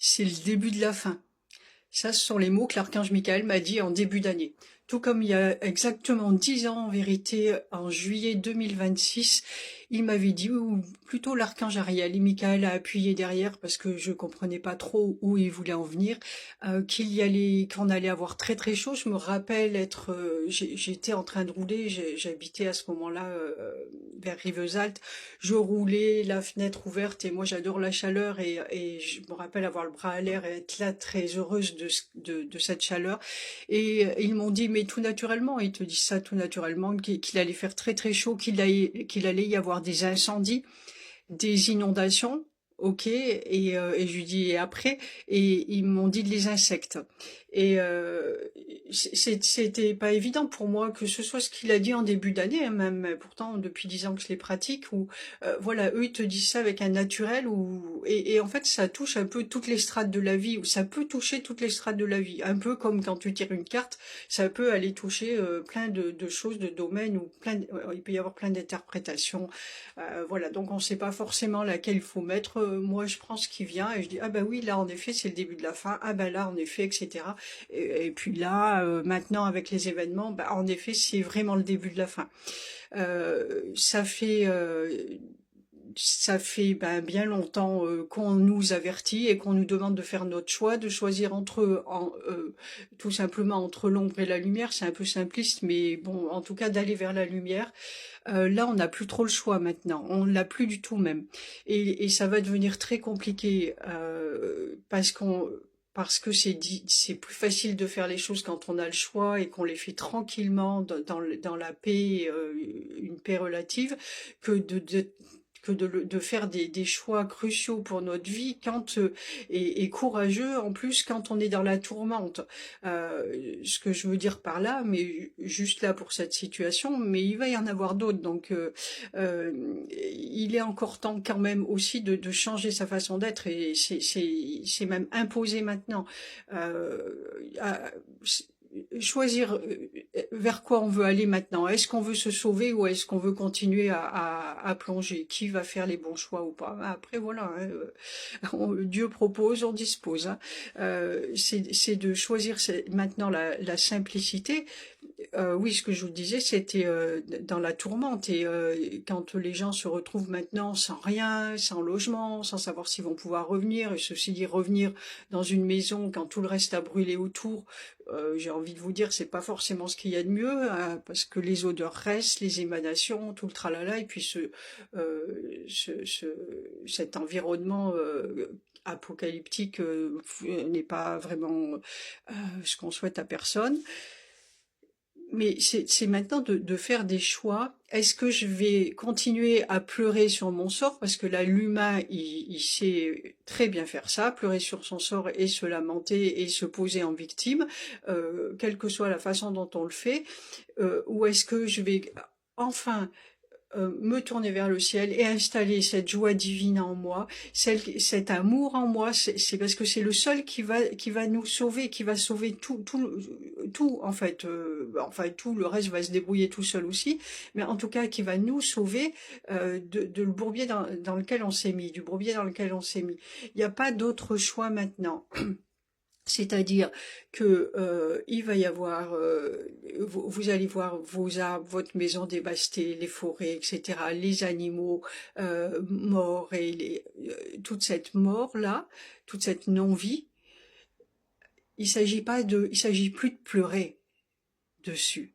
c'est le début de la fin. Ça, ce sont les mots que l'archange Michael m'a dit en début d'année. Tout comme il y a exactement 10 ans, en vérité, en juillet 2026, il m'avait dit, ou plutôt l'archange Ariel, et Michael a appuyé derrière parce que je comprenais pas trop où il voulait en venir, qu'on allait avoir très très chaud. Je me rappelle j'étais en train de rouler, j'habitais à ce moment-là vers Rivesaltes. Je roulais, la fenêtre ouverte, et moi j'adore la chaleur, et je me rappelle avoir le bras à l'air et être là très heureuse de cette chaleur. Et ils m'ont dit, mais tout naturellement, ils te disent ça tout naturellement, qu'il allait faire très très chaud, qu'il allait y avoir des incendies, des inondations. Ok, et je lui dis et après, et ils m'ont dit les insectes. Et c'était pas évident pour moi que ce soit ce qu'il a dit en début d'année, hein, même pourtant depuis 10 ans que je les pratique. Ou voilà, eux ils te disent ça avec un naturel, et en fait ça touche un peu toutes les strates de la vie, ou ça peut toucher toutes les strates de la vie, un peu comme quand tu tires une carte, ça peut aller toucher plein de choses, de domaines, ou il peut y avoir plein d'interprétations. Voilà, donc on ne sait pas forcément laquelle il faut mettre. Moi, je prends ce qui vient et je dis, ah bah oui, là en effet, c'est le début de la fin. Ah bah là, en effet, etc. Et puis là, maintenant avec les événements, bah en effet, c'est vraiment le début de la fin. Euh, ça fait euh, ça fait bien longtemps qu'on nous avertit et qu'on nous demande de faire notre choix, de choisir tout simplement entre l'ombre et la lumière. C'est un peu simpliste, mais bon, en tout cas d'aller vers la lumière. Là, on n'a plus trop le choix maintenant. On l'a plus du tout même, et ça va devenir très compliqué parce que c'est plus facile de faire les choses quand on a le choix et qu'on les fait tranquillement dans la paix, une paix relative, que de faire des choix cruciaux pour notre vie et courageux en plus quand on est dans la tourmente. Ce que je veux dire par là, mais juste là pour cette situation, mais il va y en avoir d'autres. Donc euh, il est encore temps quand même aussi de changer sa façon d'être, et c'est même imposé maintenant. Euh, à- Choisir vers quoi on veut aller maintenant. Est-ce qu'on veut se sauver, ou est-ce qu'on veut continuer à plonger? Qui va faire les bons choix ou pas? Après, voilà, hein, Dieu propose, on dispose, hein. C'est de choisir maintenant la simplicité. Oui, ce que je vous disais, c'était dans la tourmente, et quand les gens se retrouvent maintenant sans rien, sans logement, sans savoir s'ils vont pouvoir revenir, et ceci dit, revenir dans une maison quand tout le reste a brûlé autour, j'ai envie de vous dire, c'est pas forcément ce qu'il y a de mieux, hein, parce que les odeurs restent, les émanations, tout le tralala, et puis cet environnement apocalyptique n'est pas vraiment ce qu'on souhaite à personne. Mais c'est maintenant de faire des choix. Est-ce que je vais continuer à pleurer sur mon sort? Parce que là, l'humain, il sait très bien faire ça, pleurer sur son sort et se lamenter et se poser en victime, quelle que soit la façon dont on le fait. Ou est-ce que je vais enfin me tourner vers le ciel et installer cette joie divine en moi, cet amour en moi? C'est parce que c'est le seul qui va nous sauver, qui va sauver tout en fait. Enfin, tout le reste va se débrouiller tout seul aussi, mais en tout cas qui va nous sauver de le bourbier dans lequel on s'est mis, du bourbier dans lequel on s'est mis. Il n'y a pas d'autre choix maintenant. C'est-à-dire que il va y avoir, vous allez voir vos arbres, votre maison dévastée, les forêts, etc., les animaux morts, et toute cette mort-là, toute cette non-vie. Il s'agit plus de pleurer dessus.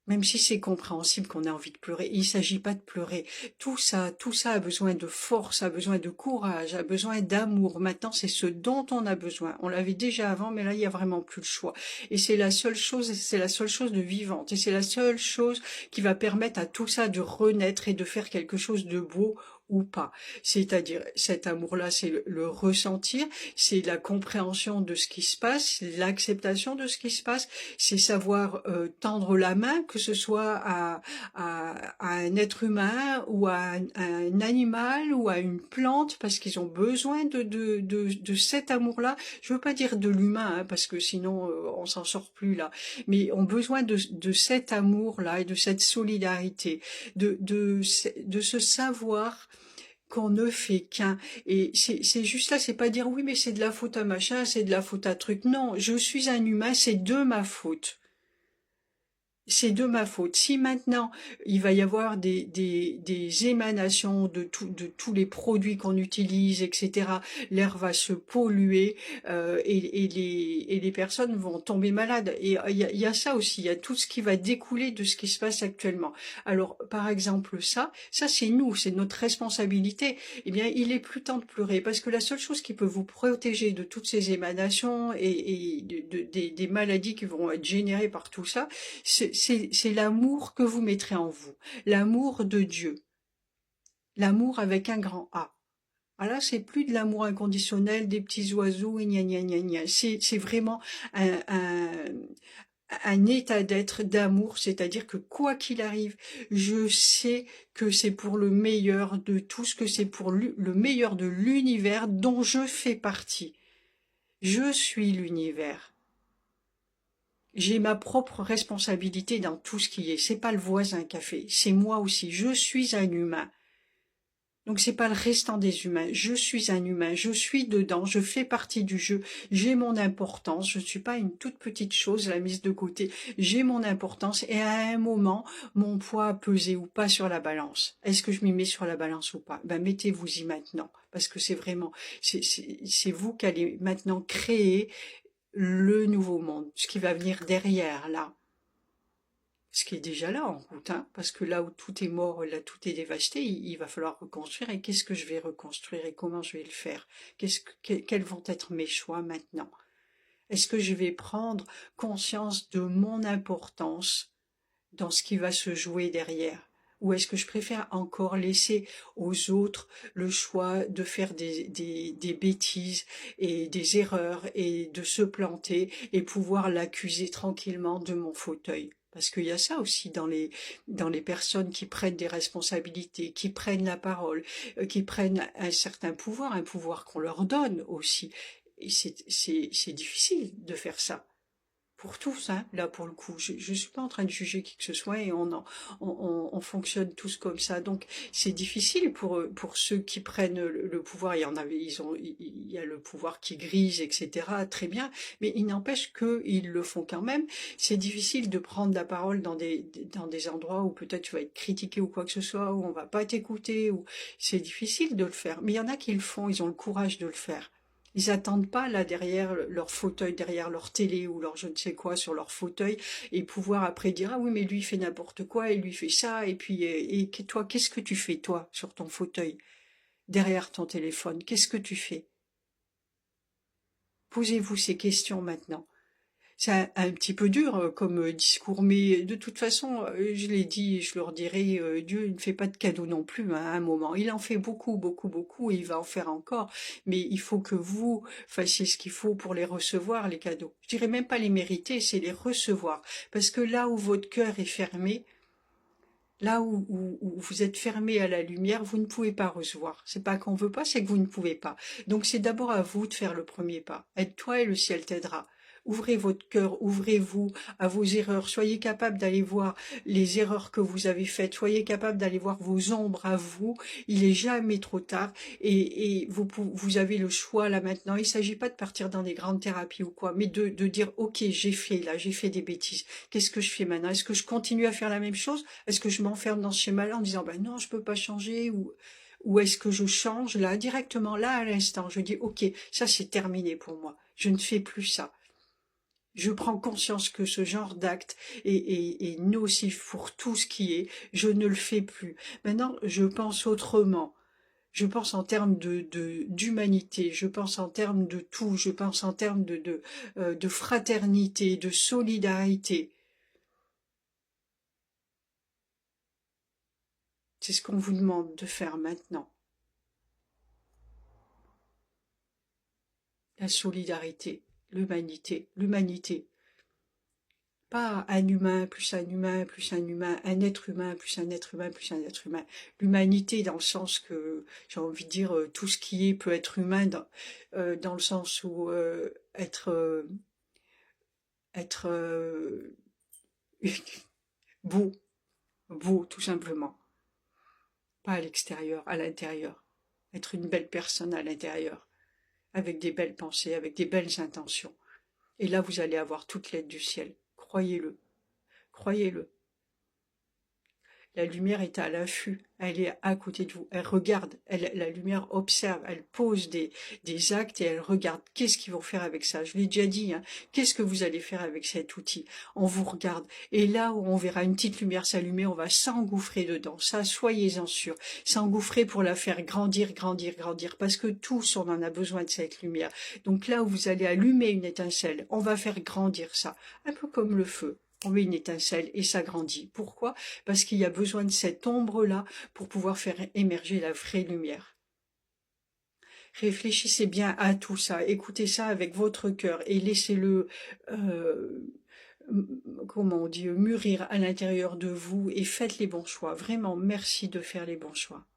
Même si c'est compréhensible qu'on a envie de pleurer, il ne s'agit pas de pleurer. Tout ça a besoin de force, a besoin de courage, a besoin d'amour. Maintenant, c'est ce dont on a besoin. On l'avait déjà avant, mais là, il y a vraiment plus le choix. Et c'est la seule chose de vivante. Et c'est la seule chose qui va permettre à tout ça de renaître et de faire quelque chose de beau ou pas. C'est-à-dire, cet amour-là, c'est le ressentir, c'est la compréhension de ce qui se passe, l'acceptation de ce qui se passe, c'est savoir tendre la main, que ce soit à un être humain, ou à un animal, ou à une plante, parce qu'ils ont besoin de cet amour-là. Je veux pas dire de l'humain, hein, parce que sinon on s'en sort plus là, mais ont besoin de cet amour-là et de cette solidarité, de ce savoir qu'on ne fait qu'un. Et c'est juste là, c'est pas dire oui, mais c'est de la faute à machin, c'est de la faute à truc. Non, je suis un humain, c'est de ma faute. C'est de ma faute. Si maintenant il va y avoir des émanations de tous les produits qu'on utilise, etc., l'air va se polluer et les personnes vont tomber malades. Et il y a ça aussi, il y a tout ce qui va découler de ce qui se passe actuellement. Alors, par exemple, ça c'est nous, c'est notre responsabilité. Eh bien, il est plus temps de pleurer parce que la seule chose qui peut vous protéger de toutes ces émanations et des maladies qui vont être générées par tout ça, c'est l'amour que vous mettrez en vous, l'amour de Dieu, l'amour avec un grand A. Ah là, c'est plus de l'amour inconditionnel des petits oiseaux et gna gna gna gna. C'est vraiment un, un état d'être d'amour, c'est-à-dire que quoi qu'il arrive, je sais que c'est pour le meilleur de tous, que c'est pour le meilleur de l'univers dont je fais partie. Je suis l'univers. J'ai ma propre responsabilité dans tout ce qui est. C'est pas le voisin qui a fait, c'est moi aussi. Je suis un humain. Donc c'est pas le restant des humains. Je suis un humain. Je suis dedans. Je fais partie du jeu. J'ai mon importance. Je ne suis pas une toute petite chose la mise de côté. J'ai mon importance et à un moment, mon poids a pesé ou pas sur la balance. Est-ce que je m'y mets sur la balance ou pas? Ben mettez-vous-y maintenant parce que c'est vraiment, c'est vous qui allez maintenant créer le nouveau monde, ce qui va venir derrière là. Ce qui est déjà là en route, hein, parce que là où tout est mort, là tout est dévasté, il va falloir reconstruire. Et qu'est-ce que je vais reconstruire et comment je vais le faire? Quels vont être mes choix maintenant? Est-ce que je vais prendre conscience de mon importance dans ce qui va se jouer derrière? Ou est-ce que je préfère encore laisser aux autres le choix de faire des bêtises et des erreurs et de se planter et pouvoir l'accuser tranquillement de mon fauteuil? Parce qu'il y a ça aussi dans les personnes qui prennent des responsabilités, qui prennent la parole, qui prennent un certain pouvoir, un pouvoir qu'on leur donne aussi. Et c'est difficile de faire ça pour tous, hein, là pour le coup. Je suis pas en train de juger qui que ce soit et on fonctionne tous comme ça. Donc c'est difficile pour ceux qui prennent le pouvoir. Il y en avait, il y a le pouvoir qui grise, etc. Très bien, mais il n'empêche qu'ils le font quand même. C'est difficile de prendre la parole dans des endroits où peut-être tu vas être critiqué ou quoi que ce soit, où on va pas t'écouter, ou c'est difficile de le faire. Mais il y en a qui le font, ils ont le courage de le faire. Ils attendent pas là derrière leur fauteuil, derrière leur télé ou leur je ne sais quoi sur leur fauteuil et pouvoir après dire ah oui mais lui il fait n'importe quoi et lui fait ça et puis et toi qu'est-ce que tu fais toi sur ton fauteuil derrière ton téléphone qu'est-ce que tu fais? Posez-vous ces questions maintenant. C'est un petit peu dur comme discours, mais de toute façon, je l'ai dit et je le redirai, Dieu ne fait pas de cadeaux non plus hein, à un moment. Il en fait beaucoup, beaucoup, beaucoup et il va en faire encore. Mais il faut que vous fassiez ce qu'il faut pour les recevoir, les cadeaux. Je dirais même pas les mériter, c'est les recevoir. Parce que là où votre cœur est fermé, là où vous êtes fermé à la lumière, vous ne pouvez pas recevoir. C'est pas qu'on veut pas, c'est que vous ne pouvez pas. Donc c'est d'abord à vous de faire le premier pas. Aide-toi et le ciel t'aidera. Ouvrez votre cœur, ouvrez-vous à vos erreurs. Soyez capable d'aller voir les erreurs que vous avez faites. Soyez capable d'aller voir vos ombres à vous. Il est jamais trop tard et vous avez le choix là maintenant. Il ne s'agit pas de partir dans des grandes thérapies ou quoi, mais de dire ok, j'ai fait des bêtises. Qu'est-ce que je fais maintenant? Est-ce que je continue à faire la même chose? Est-ce que je m'enferme dans ce schéma-là en disant ben non, je peux pas changer ou est-ce que je change là directement là à l'instant? Je dis ok, ça c'est terminé pour moi. Je ne fais plus ça. Je prends conscience que ce genre d'acte est nocif pour tout ce qui est. Je ne le fais plus. Maintenant, je pense autrement. Je pense en termes d'humanité, je pense en termes de tout, je pense en termes de fraternité, de solidarité. C'est ce qu'on vous demande de faire maintenant. La solidarité, l'humanité, l'humanité. Pas un humain plus un humain plus un humain, un être humain plus un être humain plus un être humain. L'humanité dans le sens que, j'ai envie de dire, tout ce qui est peut être humain dans le sens où être beau, beau tout simplement. Pas à l'extérieur, à l'intérieur. être une belle personne à l'intérieur, avec des belles pensées, avec des belles intentions. Et là, vous allez avoir toute l'aide du ciel. Croyez-le, croyez-le. La lumière est à l'affût, elle est à côté de vous, elle regarde, la lumière observe, elle pose des actes et elle regarde. Qu'est-ce qu'ils vont faire avec ça? Je l'ai déjà dit, hein. Qu'est-ce que vous allez faire avec cet outil? On vous regarde. Et là où on verra une petite lumière s'allumer, on va s'engouffrer dedans. Ça, soyez-en sûrs. S'engouffrer pour la faire grandir, grandir, grandir. Parce que tous, on en a besoin de cette lumière. Donc là où vous allez allumer une étincelle, on va faire grandir ça. Un peu comme le feu. On met une étincelle et ça grandit. Pourquoi? Parce qu'il y a besoin de cette ombre-là pour pouvoir faire émerger la vraie lumière. Réfléchissez bien à tout ça, écoutez ça avec votre cœur et laissez-le, comment on dit, mûrir à l'intérieur de vous et faites les bons choix. Vraiment, merci de faire les bons choix.